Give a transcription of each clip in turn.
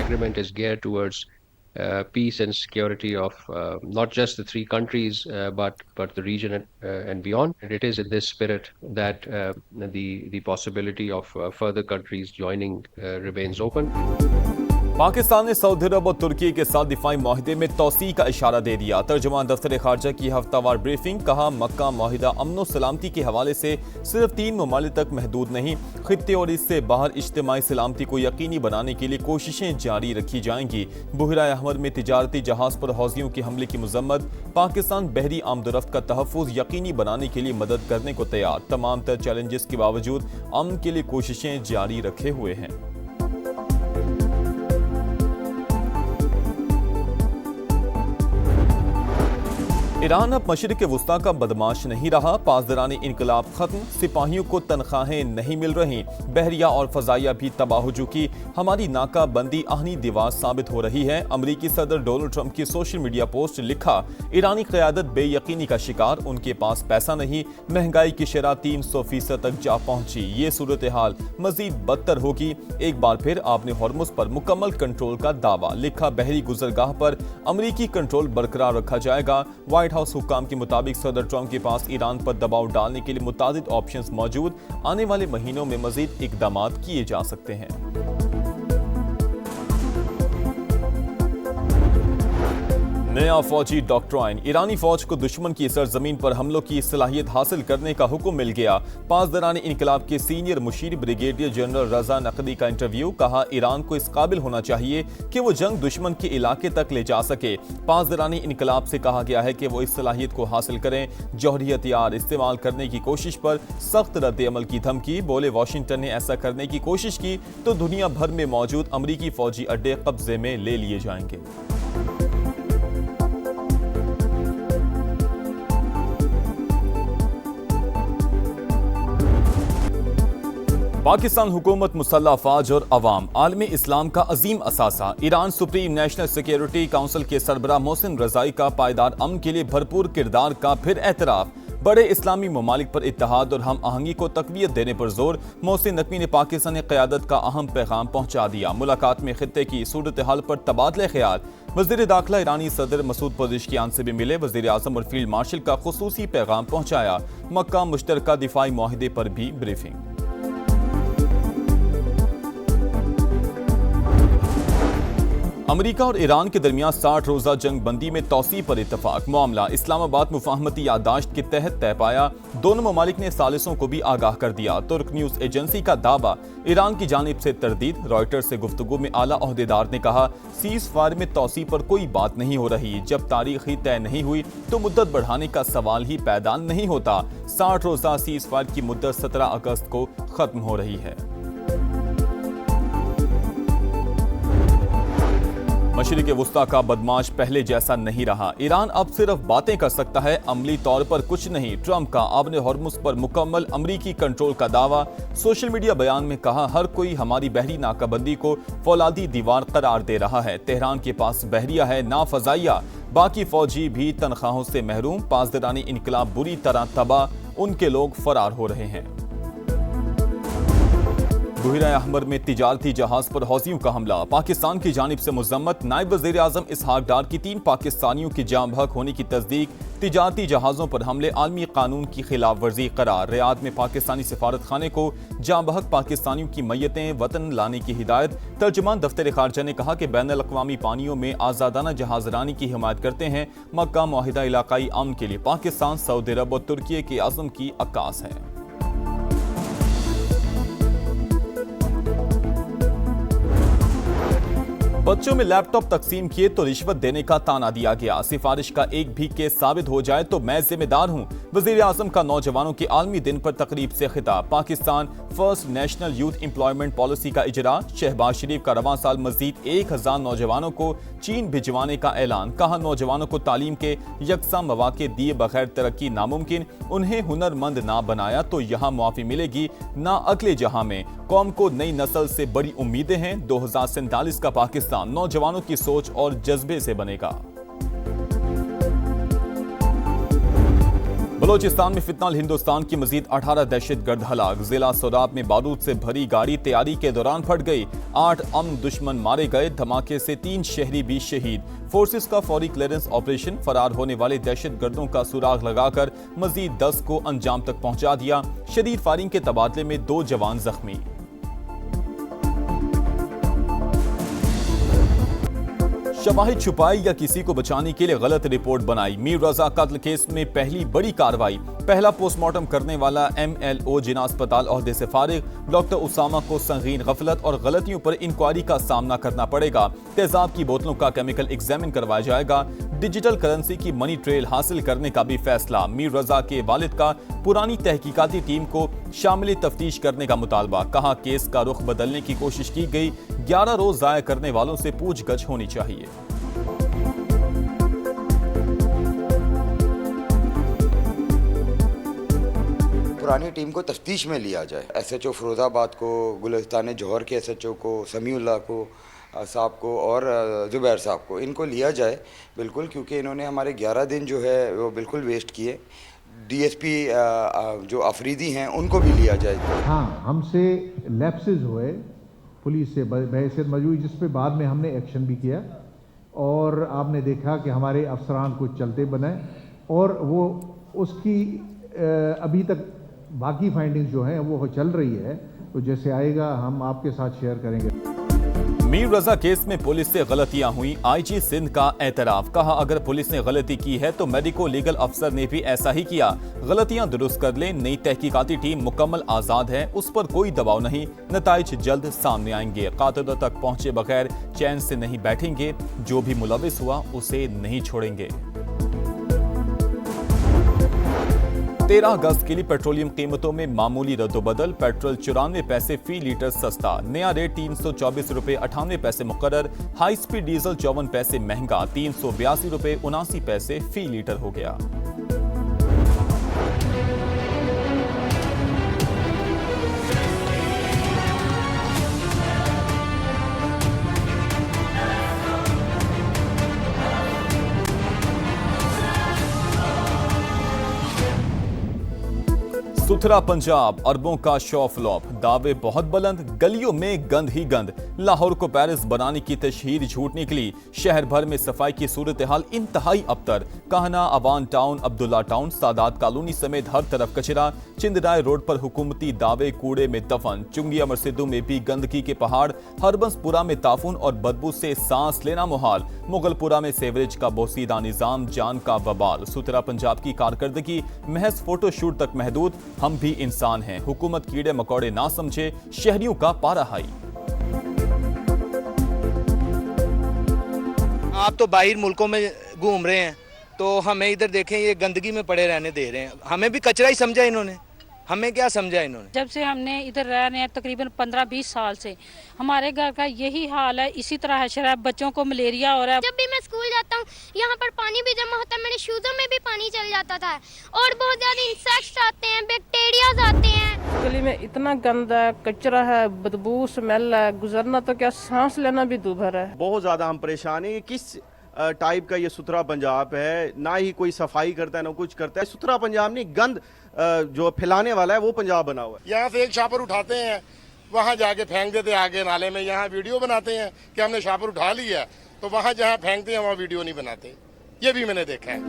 agreement is geared towards peace and security of not just the three countries, but the region and beyond. And it is in this spirit that the possibility of further countries joining remains open. Pakistan ने Saudi अरब और तुर्की के साथ दिफाई माहिदे में तौसी का इशारा दे दिया। तर्जुमान दफ्तर खारजा की हफ्तावार ब्रीफिंग, कहा मक्का माहिदा अमन और सलामती के हवाले से सिर्फ 3 ममालिक तक महदूद नहीं, खित्ते और इससे बाहर इज्तिमाई सलामती को यकीनी बनाने के लिए कोशिशें जारी रखी जाएंगी। बहरा अहमर में तिजारती जहाज पर हौजियों के हमले की मजम्मत, पाकिस्तान बहरी आमदोरफ्त का तहफ़्फ़ुज़ यकीनी बनाने के लिए मदद करने को तैयार, तमाम तर चैलेंजेस के बावजूद अमन के लिए कोशिशें जारी रखे हुए हैं। ईरान अब मशरिक़ वुस्ता का बदमाश नहीं रहा, पासदारानी इनकलाब खत्म, सिपाहियों को तनख्वाहें नहीं मिल रही, बहरिया और फजाइया भी तबाह हो चुकी, हमारी नाकाबंदी आहनी दीवार साबित हो रही है। अमरीकी सदर डोनाल्ड ट्रंप की सोशल मीडिया पोस्ट, लिखा ईरानी क़यादत बेयकीनी का शिकार, उनके पास पैसा नहीं, महंगाई की शरह 300% तक जा पहुंची, ये सूरत हाल मजीद बदतर होगी। एक बार फिर आपने हॉर्मुज़ पर मुकम्मल कंट्रोल का दावा, लिखा बहरी गुजरगाह पर अमरीकी कंट्रोल बरकरार रखा जाएगा। व्हाइट हाउस हुक्काम के मुताबिक सदर ट्रंप के पास ईरान पर दबाव डालने के लिए मुतादिद ऑप्शंस मौजूद, आने वाले महीनों में मजीद इकदाम किए जा सकते हैं। नया फौजी डॉक्ट्राइन, ईरानी फौज को दुश्मन की सरजमीन पर हमलों की सलाहियत हासिल करने का हुक्म मिल गया। पासदारानी इनकलाब के सीनियर मुशीर ब्रिगेडियर जनरल रजा नकदी का इंटरव्यू, कहा ईरान को इस काबिल होना चाहिए कि वो जंग दुश्मन के इलाके तक ले जा सके। पासदारानी इनकलाब से कहा गया है कि वो इस सलाहियत को हासिल करें। जौहरी हथियार इस्तेमाल करने की कोशिश पर सख्त रद्द अमल की धमकी, बोले वाशिंगटन ने ऐसा करने की कोशिश की तो दुनिया भर में मौजूद अमरीकी फौजी अड्डे कब्जे में ले लिए जाएंगे। पाकिस्तान हुकूमत, मुसल्लह अफवाज और अवाम आलमी इस्लाम का अजीम असासा। Iran supreme national security council के सरबराह मोहसिन रजाई का पायदार अमन के लिए भरपूर किरदार का फिर एतराफ। बड़े इस्लामी ममालिक पर इत्तेहाद और हम आहंगी को तकवीत देने पर जोर, मोहसिन नकवी ने पाकिस्तानी क़यादत का अहम पैगाम पहुंचा दिया। मुलाकात में खित्ते की सूरत हाल पर तबादले ख्याल, वज़ीर दाखिला ईरानी सदर मसूद पज़ेश्कियान से भी मिले, वज़ीर आज़म और फील्ड मार्शल का खुसूसी पैगाम पहुंचाया। मक्का मुश्तरका दिफाई माहिदे पर भी ब्रीफिंग। अमेरिका और ईरान के दरमियान 60 रोजा जंग बंदी में तौसी पर इत्तफाक, मामला इस्लामाबाद मुफाहमती यादाश्त के तहत तय पाया। दोनों ममालिक ने सालिसों को भी आगाह कर दिया। तुर्क न्यूज एजेंसी का दावा, ईरान की जानिब से तरदीद। रॉयटर्स से गुफ्तगू में आला ओहदेदार ने कहा, सीज फायर में तौसी पर कोई बात नहीं हो रही, जब तारीख ही तय नहीं हुई तो मुद्दत बढ़ाने का सवाल ही पैदा नहीं होता। 60 रोजा सीज फायर की मुद्दत 17 अगस्त को खत्म हो रही है। मशरिक़ वुस्ता का बदमाश पहले जैसा नहीं रहा, ईरान अब सिर्फ बातें कर सकता है, अमली तौर पर कुछ नहीं। ट्रंप का आबने हॉर्मुज़ पर मुकम्मल अमरीकी कंट्रोल का दावा। सोशल मीडिया बयान में कहा, हर कोई हमारी बहरी नाकाबंदी को फौलादी दीवार करार दे रहा है। तेहरान के पास बहरिया है ना फजाइया, बाकी फौजी भी तनख्वाहों से महरूम। पासदारानी इनकलाब बुरी तरह तबाह, उनके लोग फरार हो रहे हैं। बहरा अहमर में तिजारती जहाज पर हौजियों का हमला, पाकिस्तान की जानिब से मजम्मत। नायब वज़ीर आज़म इसहाक डार की 3 पाकिस्तानियों की जाम बहक होने की तस्दीक। तिजारती जहाज़ों पर हमले आलमी कानून की खिलाफ वर्जी करार। रियाद में पाकिस्तानी सिफारत खाने को जाम बहक पाकिस्तानियों की मैयतें वतन लाने की हिदायत। तर्जुमान दफ्तर खारजा ने कहा कि बैन अल-अक़वामी पानियों में आज़ादाना जहाजरानी की हिमायत करते हैं। मक्का मुआहिदा इलाकाई अमन के लिए पाकिस्तान, सऊदी अरब और तुर्की के आज़म की अक्कास है। बच्चों में लैपटॉप तकसीम किए तो रिश्वत देने का ताना दिया गया। सिफारिश का एक भी केस साबित हो जाए तो मैं जिम्मेदार हूं। वज़ीर आज़म का नौजवानों के आलमी दिन पर तकरीब से खिताब। Pakistan first national youth employment policy का इजरा। शहबाज शरीफ का रवां साल मजीद 1000 नौजवानों को चीन भिजवाने का ऐलान। कहा, नौजवानों को तालीम के यकसा मौके दिए बगैर तरक्की नामुमकिन। उन्हें हुनरमंद ना बनाया तो यहाँ मुआफ़ी मिलेगी ना अगले जहाँ में। कौम को नई नस्ल से बड़ी उम्मीदें हैं। 2047 का पाकिस्तान नौजवानों की सोच और जज्बे से बनेगा। बलोचिस्तान में फितनाल हिंदुस्तान की मजीद 18 दहशतगर्द हलाक। जिला सोराब में बारूद से भरी गाड़ी तैयारी के दौरान फट गई। 8 अमन दुश्मन मारे गए। धमाके से 3 शहरी भी शहीद। फोर्सेस का फौरी क्लियरेंस ऑपरेशन। फरार होने वाले दहशतगर्दों का सुराग लगाकर मजीद 10 को अंजाम तक पहुंचा दिया। शदीद फायरिंग के तबादले में 2 जवान जख्मी। शवाहिद छुपाई या किसी को बचाने के लिए गलत रिपोर्ट बनाई। मीर रजा कत्ल केस में पहली बड़ी कार्रवाई। पहला पोस्टमार्टम करने वाला MLO जिना अस्पताल ओहदे से फारिग। डॉक्टर उसामा को संगीन गफलत और गलतियों पर इंक्वायरी का सामना करना पड़ेगा। तेजाब की बोतलों का केमिकल एग्जामिन करवाया जाएगा। डिजिटल करेंसी की मनी ट्रेल हासिल करने का भी फैसला। मीर रजा के वालिद का पुरानी तहकीकाती टीम को शामिल तफ्तीश करने का मुतालबा। कहा केस का रुख बदलने की कोशिश की गई। 11 रोज जाया करने वालों से पूछगछ होनी चाहिए। पुरानी टीम को तफ्तीश में लिया जाए। SHO फिरोजाबाद को, गुलिस्तान जौहर के SHO को, समीउल्लाह को साहब को और जुबैर साहब को, इनको लिया जाए बिल्कुल, क्योंकि इन्होंने हमारे 11 दिन जो है वो बिल्कुल वेस्ट किए। DSP जो अफरीदी हैं उनको भी लिया जाए। हाँ, हमसे लैप्सेस हुए पुलिस से बहैसियत मजबूरी, जिस पे बाद में हमने एक्शन भी किया और आपने देखा कि हमारे अफसरान कुछ चलते बनाए और वो उसकी अभी तक बाकी फाइंडिंग्स जो हैं वो चल रही है, तो जैसे आएगा हम आपके साथ शेयर करेंगे। मीर रजा केस में पुलिस से गलतियां हुई। IG सिंध का एतराफ। कहा अगर पुलिस ने गलती की है तो मेडिको लीगल अफसर ने भी ऐसा ही किया। गलतियां दुरुस्त कर लें। नई तहकीकाती टीम मुकम्मल आजाद है, उस पर कोई दबाव नहीं। नताइज जल्द सामने आएंगे। कातिलों तक पहुंचे बगैर चैन से नहीं बैठेंगे। जो भी मुलविस हुआ उसे नहीं छोड़ेंगे। 13 अगस्त के लिए पेट्रोलियम कीमतों में मामूली रद्दोबदल। पेट्रोल 94 पैसे फी लीटर सस्ता। नया रेट 324 रुपए 98 पैसे मुकर्रर। हाई स्पीड डीजल 54 पैसे महंगा। 382 रुपए 79 पैसे फी लीटर हो गया। सुथरा पंजाब, अरबों का शो फ्लॉप। दावे बहुत बुलंद, गलियों में गंद ही गंद। लाहौर को पेरिस बनाने की तशहीर झूठ निकली। शहर भर में सफाई की सूरत हाल इंतहाई अबतर। Kahna, Awan town, Abdullah town, Sadat colony समेत हर तरफ कचरा। चिंदराय रोड पर हुकूमती दावे कूड़े में दफन। चुंगिया मरसिदों में भी गंदगी के पहाड़। हरबंसपुरा में ताफून और बदबू से सांस लेना मुहाल। मुगलपुरा में सेवरेज का बोसीदा निजाम जान का वबाल। सुथरा पंजाब की कारकर्दगी महज फोटोशूट तक महदूद। हम भी इंसान हैं। हुकूमत कीड़े मकोड़े ना समझे। शहरियों का पारा हाई। आप तो बाहर मुल्कों में घूम रहे हैं तो हमें इधर देखें ये गंदगी में पड़े रहने दे रहे हैं। हमें भी कचरा ही समझा इन्होंने। हमें क्या समझा इन्होंने? जब से हमने इधर रह रहे हैं तकरीबन 15-20 साल से हमारे घर का यही हाल है। इसी तरह है शराब, बच्चों को मलेरिया हो रहा है। जब भी मैं स्कूल जाता हूँ यहाँ पर पानी भी जमा होता है, मेरे शूज़ों में भी पानी चल जाता था और बहुत ज़्यादा इंसेक्ट्स आते हैं, बैक्टीरियाज आते हैं। गली में इतना गंदा है, कचरा है, बदबू स्मेल है, गुजरना तो क्या सांस लेना भी दूभर है। बहुत ज़्यादा हम परेशान हैं। किस टाइप का ये सुथरा पंजाब है? ना ही कोई सफाई करता है ना कुछ करता है। सुथरा पंजाब नहीं, गंद जो फैलाने वाला है वो पंजाब बना हुआ है। यहाँ से एक शापर उठाते हैं, वहाँ जाके फेंक देते हैं आगे नाले में। यहाँ वीडियो बनाते हैं कि हमने शापर उठा लिया, तो वहाँ जहाँ फेंकते हैं वहाँ वीडियो नहीं बनाते। ये भी मैंने देखा है।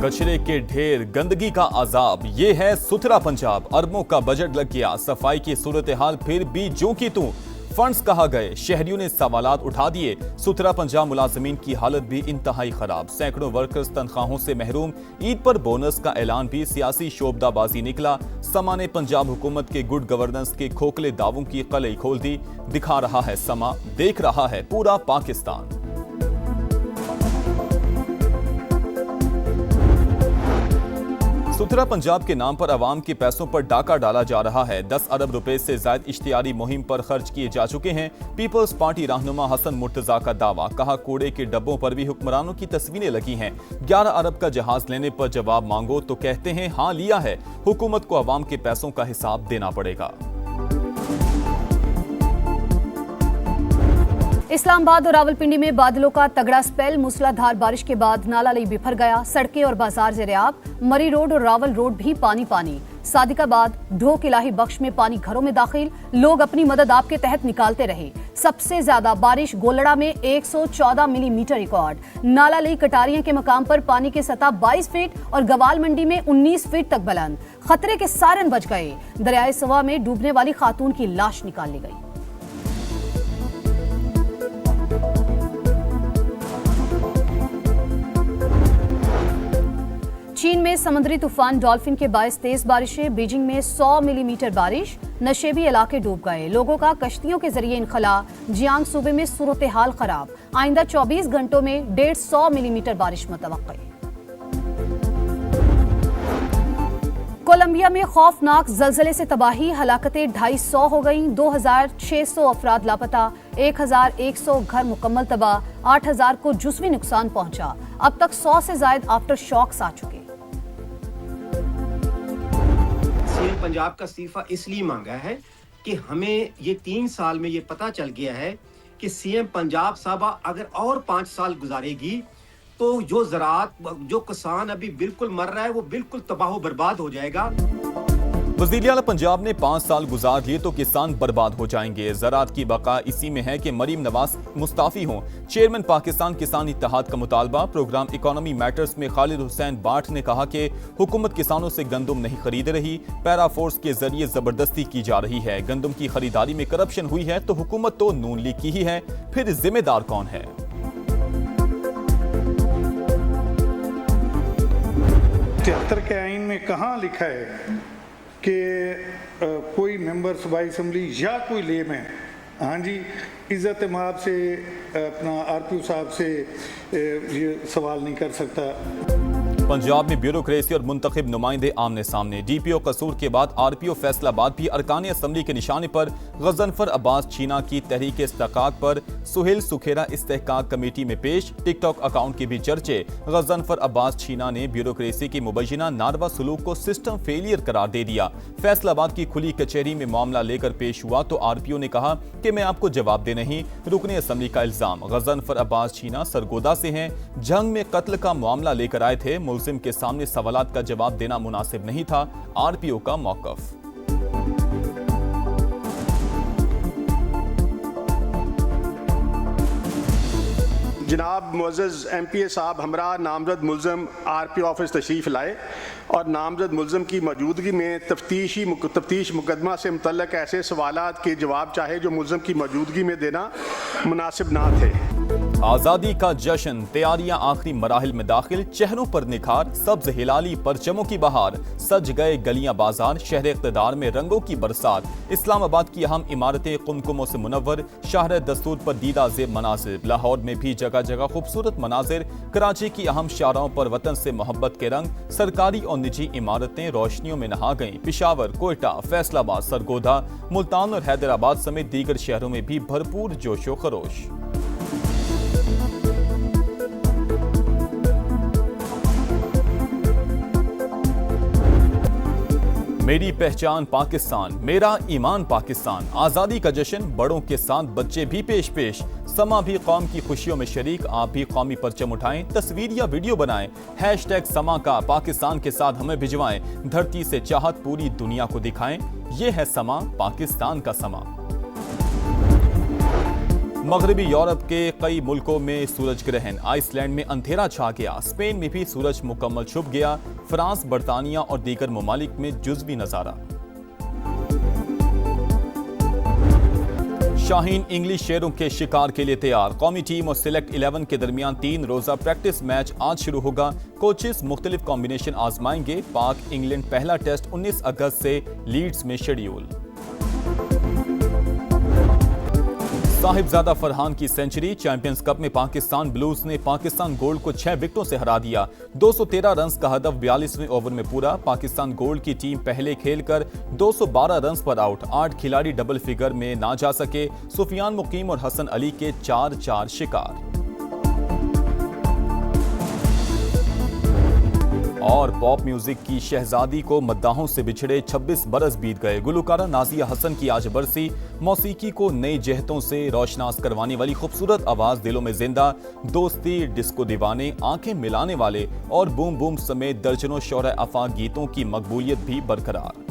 कचरे के ढेर, गंदगी का अजाब, ये है सुथरा पंजाब। अरबों का बजट लग गया। सफाई की सूरत हाल फिर भी जो की तू। फंड्स कहा गए। शहरियों ने सवालात उठा दिए। सुथरा पंजाब मुलाजमीन की हालत भी इंतहाई खराब। सैकड़ों वर्कर्स तनख्वाहों से महरूम। ईद पर बोनस का ऐलान भी सियासी शोबदाबाजी निकला। समा ने पंजाब हुकूमत के गुड गवर्नेंस के खोखले दावों की कलई खोल दी। दिखा रहा है समा, देख रहा है पूरा पाकिस्तान। सुथरा पंजाब के नाम पर अवाम के पैसों पर डाका डाला जा रहा है। 10 अरब रुपए से ज्यादा इश्तिहारी मुहिम पर खर्च किए जा चुके हैं। पीपल्स पार्टी रहनुमा हसन मुर्तजा का दावा। कहा कूड़े के डब्बों पर भी हुक्मरानों की तस्वीरें लगी हैं। 11 अरब का जहाज लेने पर जवाब मांगो तो कहते हैं हाँ लिया है। हुकूमत को अवाम के पैसों का हिसाब देना पड़ेगा। इस्लामाबाद और रावलपिंडी में बादलों का तगड़ा स्पेल, मूसलाधार बारिश के बाद नाला लई बिफर गया, सड़कें और बाजार ज़ेर-ए-आब, मरी रोड और रावल रोड भी पानी पानी। सादिकाबाद, ढोक इलाही बख्श में पानी घरों में दाखिल, लोग अपनी मदद आपके तहत निकालते रहे। सबसे ज्यादा बारिश गोलड़ा में 114 मिलीमीटर रिकॉर्ड। नाला लई कटारियां के मकाम पर पानी की सतह 22 फीट और गवाल मंडी में 19 फीट तक बुलंद। खतरे के सारन बच गए। दरियाए सवा में डूबने वाली खातून की लाश निकाल ली गई। चीन में समुद्री तूफान डॉल्फिन के बायस तेज बारिशें, बीजिंग में 100 मिलीमीटर बारिश, नशेबी इलाके डूब गए। लोगों का कश्तियों के जरिए इनखला, जियांग सूबे में सूरत हाल खराब। आइंदा 24 घंटों में 150 मिलीमीटर बारिश मुतवक्के। कोलंबिया में खौफनाक जलजले से तबाही, हलाकतें 250 हो गईं, 2600 अफराद लापता, 1100 घर मुकम्मल तबाह, 8000 को जुज़वी नुकसान पहुंचा। अब तक 100 से ज्यादा आफ्टर शॉक्स आ चुके। सीएम पंजाब का इस्तीफा इसलिए मांगा है कि हमें ये 3 साल में ये पता चल गया है कि सीएम पंजाब साहबा अगर और 5 साल गुजारेगी तो जो ज़राअत, जो किसान अभी बिल्कुल मर रहा है वो बिल्कुल तबाह बर्बाद हो जाएगा। वज़ीर आला पंजाब ने 5 साल गुजार लिए तो किसान बर्बाद हो जाएंगे। ज़राअत की बका इसी में है कि मरीम नवाज मुस्ताफी हों। चेयरमैन पाकिस्तान किसान इत्तेहाद का मुतालबा। प्रोग्राम इकोनॉमी मैटर्स में खालिद हुसैन बाट ने कहा कि हुकूमत किसानों से गंदम नहीं खरीद रही, पैरा फोर्स के जरिए जबरदस्ती की जा रही है। गंदम की खरीदारी में करप्शन हुई है तो हुकूमत तो नून लीग की ही है, फिर जिम्मेदार कौन है? 73 के आइन में कहाँ लिखा है कि कोई मेंबर सूबाई असम्बली या कोई लेमैन, हाँ जी, इज़्ज़त माब से अपना आरपीओ साहब से ये सवाल नहीं कर सकता। पंजाब में ब्यूरोक्रेसी और मुंतखब नुमाइंदे आमने सामने। डीपीओ कसूर के बाद आरपीओ फैसलाबाद भी अरकान असम्बली के निशाने पर। गजनफर अब्बास छीना की तहरीक इस्तेहकाक पर सुहेल सुखेरा इस्तेहकाक कमेटी में पेश। टिकटॉक अकाउंट के भी चर्चे। गजनफर अब्बास छीना ने ब्यूरोक्रेसी की मुबैना नारवा सलूक को सिस्टम फेलियर करार दे दिया। फैसलाबाद की खुली कचहरी में मामला लेकर पेश हुआ तो आरपीओ ने कहा कि मैं आपको जवाब दे नहीं। रुकने असम्बली का इल्जाम। गजनफर अब्बास छीना सरगोदा से हैं, जंग में कत्ल का मामला लेकर आए थे। मुल्जिम के सामने सवालात का जवाब देना मुनासिब नहीं था, आरपीओ का मौकफ। जनाब मुअज़्ज़ज़ एमपीए साहब हमरा नामजद मुल्ज़िम आरपीओ ऑफिस तशरीफ़ लाए और नामजद मुल्ज़िम की मौजूदगी में तफ्तीश मुकदमा से मुतल्लक ऐसे सवालात के जवाब चाहे जो मुल्ज़िम की मौजूदगी में देना मुनासिब ना थे। आज़ादी का जश्न, तैयारियां आखिरी मराहिल में दाखिल। चेहरों पर निखार, सब्ज हिलाली परचमों की बहार। सज गए गलियां बाजार, शहर इक़्तिदार में रंगों की बरसात। इस्लामाबाद की अहम इमारतें कुमकुमों से मुनव्वर। शाहर दस्तूर पर दीदा ज़ेब मनासिर। लाहौर में भी जगह जगह खूबसूरत मनाजिर। कराची की अहम शाहराहों पर वतन से मोहब्बत के रंग। सरकारी और निजी इमारतें रोशनियों में नहा गईं। पिशावर, कोयटा, फैसलाबाद, सरगोधा, मुल्तान और हैदराबाद समेत दीगर शहरों में भी भरपूर जोशो खरोश। मेरी पहचान पाकिस्तान, मेरा ईमान पाकिस्तान। आज़ादी का जश्न, बड़ों के साथ बच्चे भी पेश पेश। समा भी कौम की खुशियों में शरीक। आप भी कौमी परचम उठाएं, तस्वीर या वीडियो बनाएं। हैशटैग समा का पाकिस्तान के साथ हमें भिजवाएं। धरती से चाहत पूरी दुनिया को दिखाएं। ये है समा, पाकिस्तान का समा। मगरबी यूरोप के कई मुल्कों में सूरज ग्रहण। आइसलैंड में अंधेरा छा गया। स्पेन में भी सूरज मुकम्मल छुप गया। फ्रांस, बरतानिया और दीगर ममालिक में जुज़वी नजारा। शाहीन इंग्लिश शेरों के शिकार के लिए तैयार। कौमी टीम और सिलेक्ट 11 के दरमियान 3 रोजा प्रैक्टिस मैच आज शुरू होगा। कोचेस मुख्तलिफ कॉम्बिनेशन आजमाएंगे। पाक इंग्लैंड पहला टेस्ट 19 अगस्त से लीड्स में शेड्यूल। साहिबजादा फरहान की सेंचुरी। चैंपियंस कप में पाकिस्तान ब्लूज ने पाकिस्तान गोल्ड को 6 विकेटों से हरा दिया। 213 रन का हदफ 42वें ओवर में पूरा। पाकिस्तान गोल्ड की टीम पहले खेलकर 212 रन पर आउट। 8 खिलाड़ी डबल फिगर में ना जा सके। सुफियान मुकीम और हसन अली के 4-4 शिकार। और पॉप म्यूजिक की शहजादी को मद्दाहों से बिछड़े 26 बरस बीत गए। गुलकारा नाजिया हसन की आज बरसी। मौसीकी को नई जहतों से रोशनास करवाने वाली खूबसूरत आवाज दिलों में जिंदा। दोस्ती, डिस्को दीवाने, आंखें मिलाने वाले और बूम बूम समेत दर्जनों शौहरा अफाक गीतों की मकबूलियत भी बरकरार।